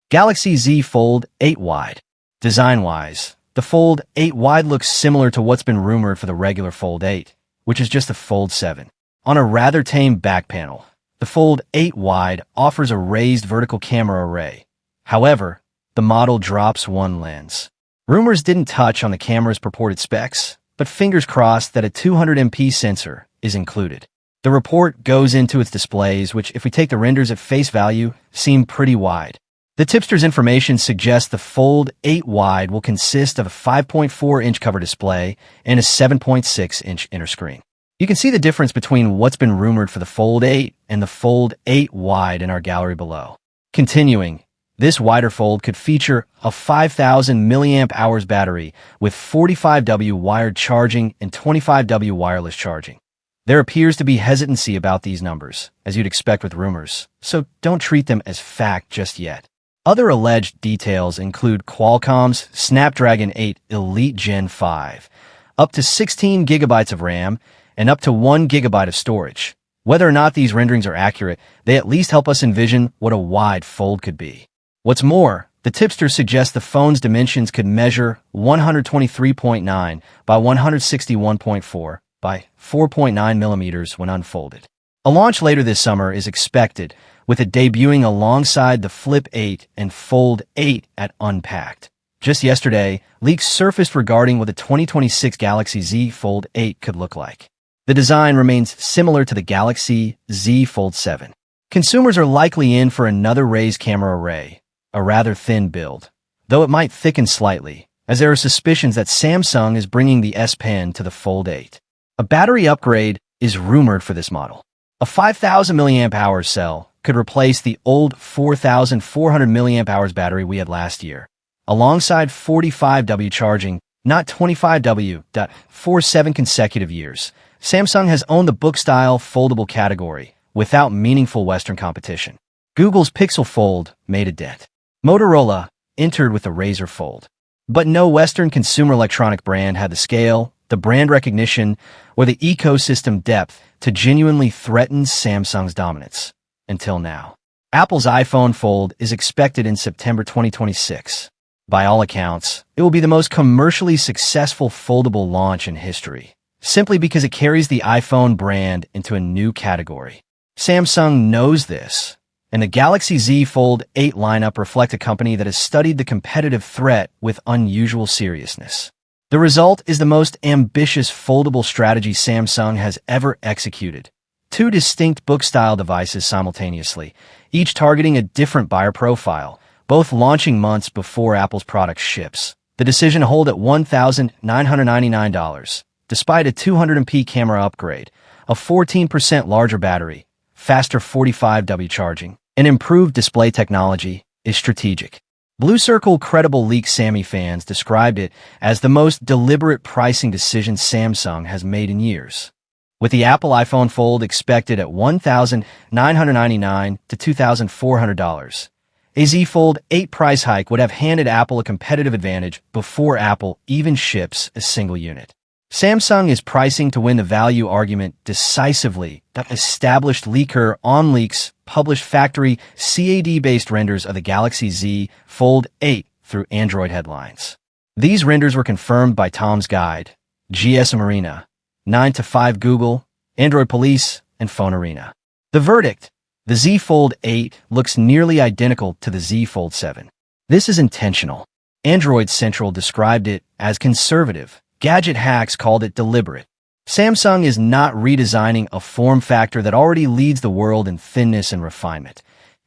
Galaxy Z Fold 8 Wide. Design-wise, the Fold 8 Wide looks similar to what's been rumored for the regular Fold 8, which is just the Fold 7. On a rather tame back panel, the Fold 8 Wide offers a raised vertical camera array. However, the model drops one lens. Rumors didn't touch on the camera's purported specs, but fingers crossed that a 200MP sensor is included. The report goes into its displays, which, if we take the renders at face value, seem pretty wide. The tipster's information suggests the Fold 8 Wide will consist of a 5.4-inch cover display and a 7.6-inch inner screen. You can see the difference between what's been rumored for the Fold 8 and the Fold 8 Wide in our gallery below. Continuing, this wider fold could feature a 5,000 mAh battery with 45W wired charging and 25W wireless charging. There appears to be hesitancy about these numbers, as you'd expect with rumors, so don't treat them as fact just yet. Other alleged details include Qualcomm's Snapdragon 8 Elite Gen 5, up to 16 gigabytes of RAM, and up to 1 gigabyte of storage. Whether or not these renderings are accurate, they at least help us envision what a wide fold could be. What's more, the tipster suggests the phone's dimensions could measure 123.9 by 161.4 by 4.9 millimeters when unfolded. A launch later this summer is expected, with it debuting alongside the Flip 8 and Fold 8 at Unpacked. Just yesterday, leaks surfaced regarding what the 2026 Galaxy Z Fold 8 could look like. The design remains similar to the Galaxy Z Fold 7. Consumers are likely in for another raised camera array, a rather thin build, though it might thicken slightly, as there are suspicions that Samsung is bringing the S Pen to the Fold 8. A battery upgrade is rumored for this model. A 5,000 mAh cell could replace the old 4,400 mAh battery we had last year, alongside 45W charging, not 25W, for 7 consecutive years. Samsung has owned the book-style foldable category without meaningful Western competition. Google's Pixel Fold made a dent. Motorola entered with the Razr Fold. But no Western consumer electronic brand had the scale, the brand recognition, or the ecosystem depth to genuinely threaten Samsung's dominance. Until now. Apple's iPhone Fold is expected in September 2026. By all accounts, it will be the most commercially successful foldable launch in history, simply because it carries the iPhone brand into a new category. Samsung knows this, and the Galaxy Z Fold 8 lineup reflect a company that has studied the competitive threat with unusual seriousness. The result is the most ambitious foldable strategy Samsung has ever executed. 2 distinct book-style devices simultaneously, each targeting a different buyer profile, both launching months before Apple's product ships. The decision to hold at $1,999, despite a 200MP camera upgrade, a 14% larger battery, faster 45W charging, and improved display technology, is strategic. Blue Circle credible leak Sammy fans described it as the most deliberate pricing decision Samsung has made in years. With the Apple iPhone Fold expected at $1,999 to $2,400, a Z Fold 8 price hike would have handed Apple a competitive advantage before Apple even ships a single unit. Samsung is pricing to win the value argument decisively. That established leaker OnLeaks published factory CAD-based renders of the Galaxy Z Fold 8 through Android headlines. These renders were confirmed by Tom's Guide, GSM Arena, 9 to 5 Google, Android Police, and Phone Arena. The verdict: the Z Fold 8 looks nearly identical to the Z Fold 7. This is intentional. Android Central described it as conservative. Gadget Hacks called it deliberate. Samsung is not redesigning a form factor that already leads the world in thinness and refinement.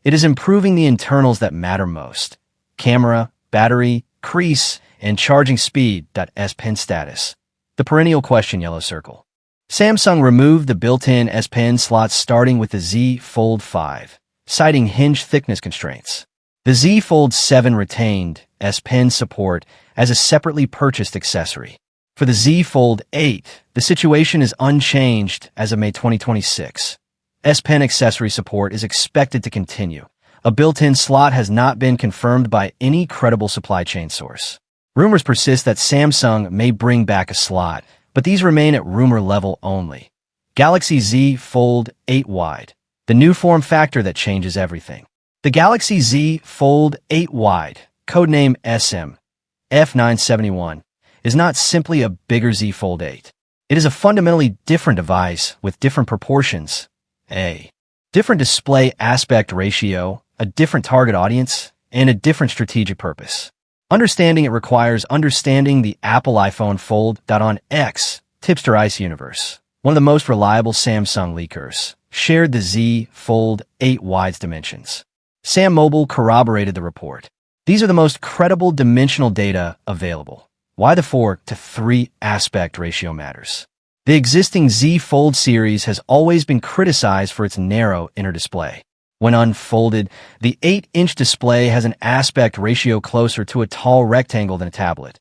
It is improving the internals that matter most: camera, battery, crease, and charging speed. S Pen status. The perennial question, yellow circle. Samsung removed the built-in S Pen slots starting with the Z Fold 5, citing hinge thickness constraints. The Z Fold 7 retained S Pen support as a separately purchased accessory. For the Z Fold 8, the situation is unchanged as of May 2026. S Pen accessory support is expected to continue. A built-in slot has not been confirmed by any credible supply chain source. Rumors persist that Samsung may bring back a slot, but these remain at rumor level only. Galaxy Z Fold 8 Wide, the new form factor that changes everything. The Galaxy Z Fold 8 Wide, codename SM F971, is not simply a bigger Z Fold 8. It is a fundamentally different device with different proportions, a different display aspect ratio, a different target audience, and a different strategic purpose. Understanding it requires understanding the Apple iPhone Fold. On X, Tipster Ice Universe, one of the most reliable Samsung leakers, shared the Z Fold 8 Wide's dimensions. Sam Mobile corroborated the report. These are the most credible dimensional data available. Why the 4:3 aspect ratio matters. The existing Z Fold series has always been criticized for its narrow inner display. When unfolded, the 8-inch display has an aspect ratio closer to a tall rectangle than a tablet.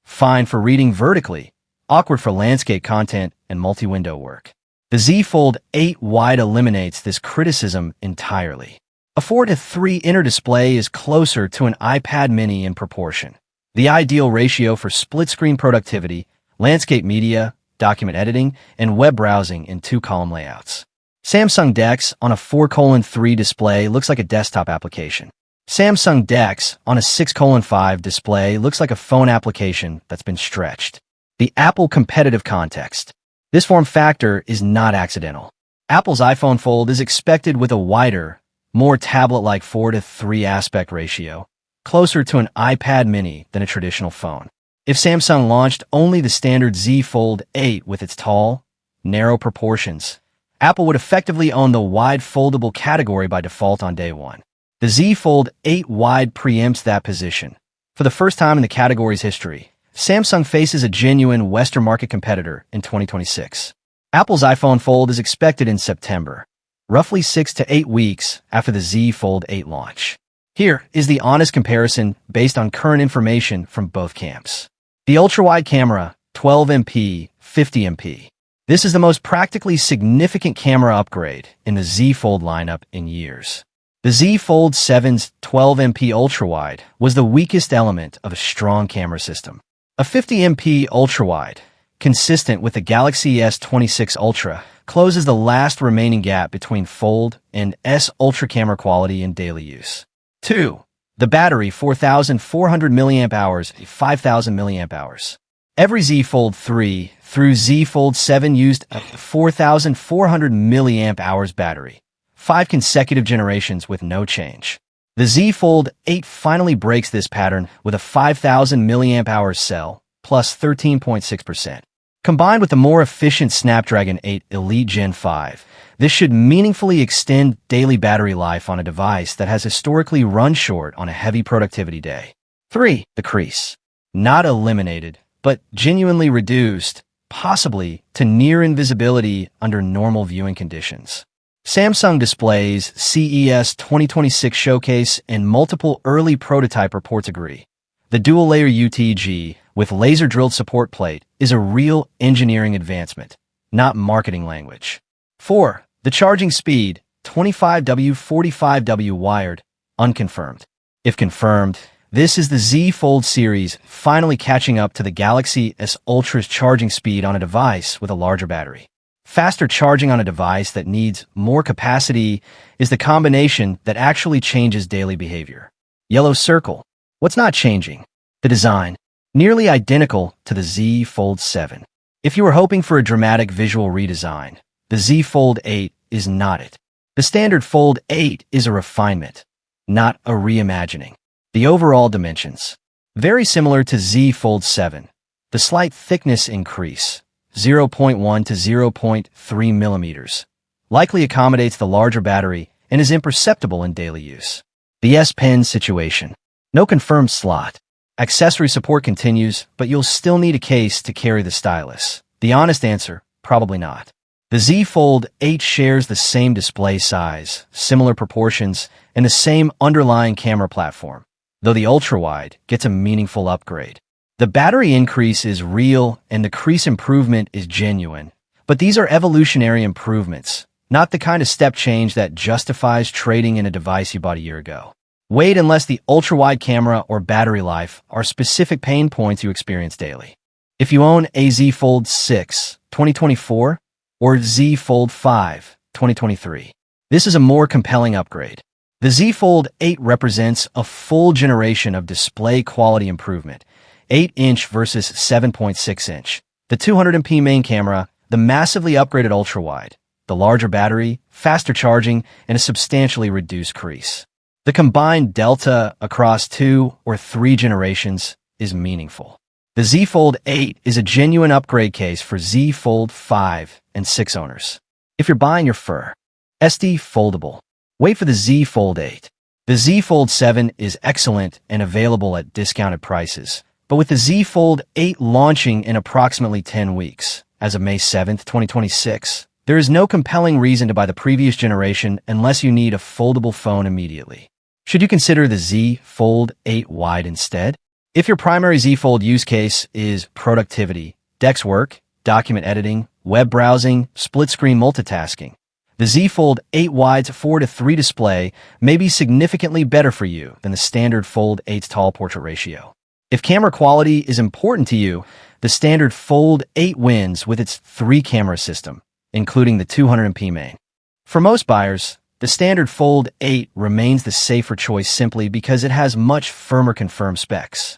Fine for reading vertically, awkward for landscape content and multi-window work. The Z Fold 8 Wide eliminates this criticism entirely. A 4:3 inner display is closer to an iPad mini in proportion. The ideal ratio for split-screen productivity, landscape media, document editing, and web browsing in 2-column layouts. Samsung DeX on a 4:3 display looks like a desktop application. Samsung DeX on a 6:5 display looks like a phone application that's been stretched. The Apple competitive context. This form factor is not accidental. Apple's iPhone Fold is expected with a wider, more tablet-like 4:3 aspect ratio, closer to an iPad mini than a traditional phone. If Samsung launched only the standard Z Fold 8 with its tall, narrow proportions, Apple would effectively own the wide foldable category by default on day one. The Z Fold 8 Wide preempts that position. For the first time in the category's history, Samsung faces a genuine Western market competitor in 2026. Apple's iPhone Fold is expected in September, roughly 6 to 8 weeks after the Z Fold 8 launch. Here is the honest comparison based on current information from both camps. The ultra-wide camera, 12MP, 50MP. This is the most practically significant camera upgrade in the Z Fold lineup in years. The Z Fold 7's 12MP ultra-wide was the weakest element of a strong camera system. A 50MP ultra-wide, consistent with the Galaxy S26 Ultra, closes the last remaining gap between Fold and S Ultra camera quality in daily use. 2. The battery, 4,400 mAh, 5,000 mAh. Every Z Fold 3 through Z Fold 7 used a 4,400 mAh battery, 5 consecutive generations with no change. The Z Fold 8 finally breaks this pattern with a 5,000 mAh cell, plus 13.6%. Combined with the more efficient Snapdragon 8 Elite Gen 5, this should meaningfully extend daily battery life on a device that has historically run short on a heavy productivity day. 3. The crease. Not eliminated, but genuinely reduced, possibly to near invisibility under normal viewing conditions. Samsung Display's CES 2026 showcase and multiple early prototype reports agree. The dual-layer UTG with laser-drilled support plate is a real engineering advancement, not marketing language. 4. The charging speed, 25W 45W wired, unconfirmed. If confirmed, this is the Z Fold series finally catching up to the Galaxy S Ultra's charging speed on a device with a larger battery. Faster charging on a device that needs more capacity is the combination that actually changes daily behavior. Yellow circle. What's not changing? The design. Nearly identical to the Z Fold 7. If you were hoping for a dramatic visual redesign, the Z Fold 8 is not it. The standard Fold 8 is a refinement, not a reimagining. The overall dimensions. Very similar to Z Fold 7. The slight thickness increase, 0.1 to 0.3 millimeters, likely accommodates the larger battery and is imperceptible in daily use. The S Pen situation. No confirmed slot. Accessory support continues, but you'll still need a case to carry the stylus. The honest answer, probably not. The Z Fold 8 shares the same display size, similar proportions, and the same underlying camera platform, though the ultra-wide gets a meaningful upgrade. The battery increase is real and the crease improvement is genuine, but these are evolutionary improvements, not the kind of step change that justifies trading in a device you bought a year ago. Wait unless the ultra-wide camera or battery life are specific pain points you experience daily. If you own a Z Fold 6, 2024, or Z Fold 5, 2023, this is a more compelling upgrade. The Z Fold 8 represents a full generation of display quality improvement, 8-inch versus 7.6-inch. The 200MP main camera, the massively upgraded ultra-wide, the larger battery, faster charging, and a substantially reduced crease. The combined delta across 2 or 3 generations is meaningful. The Z Fold 8 is a genuine upgrade case for Z Fold 5 and 6 owners. If you're buying your SD Foldable, wait for the Z Fold 8. The Z Fold 7 is excellent and available at discounted prices, but with the Z Fold 8 launching in approximately 10 weeks, as of May 7, 2026, there is no compelling reason to buy the previous generation unless you need a foldable phone immediately. Should you consider the Z Fold 8 Wide instead? If your primary Z Fold use case is productivity, DeX work, document editing, web browsing, split-screen multitasking, the Z Fold 8 Wide's 4:3 display may be significantly better for you than the standard Fold 8's tall portrait ratio. If camera quality is important to you, the standard Fold 8 wins with its 3-camera system, including the 200MP main. For most buyers, the standard Fold 8 remains the safer choice simply because it has much firmer confirmed specs.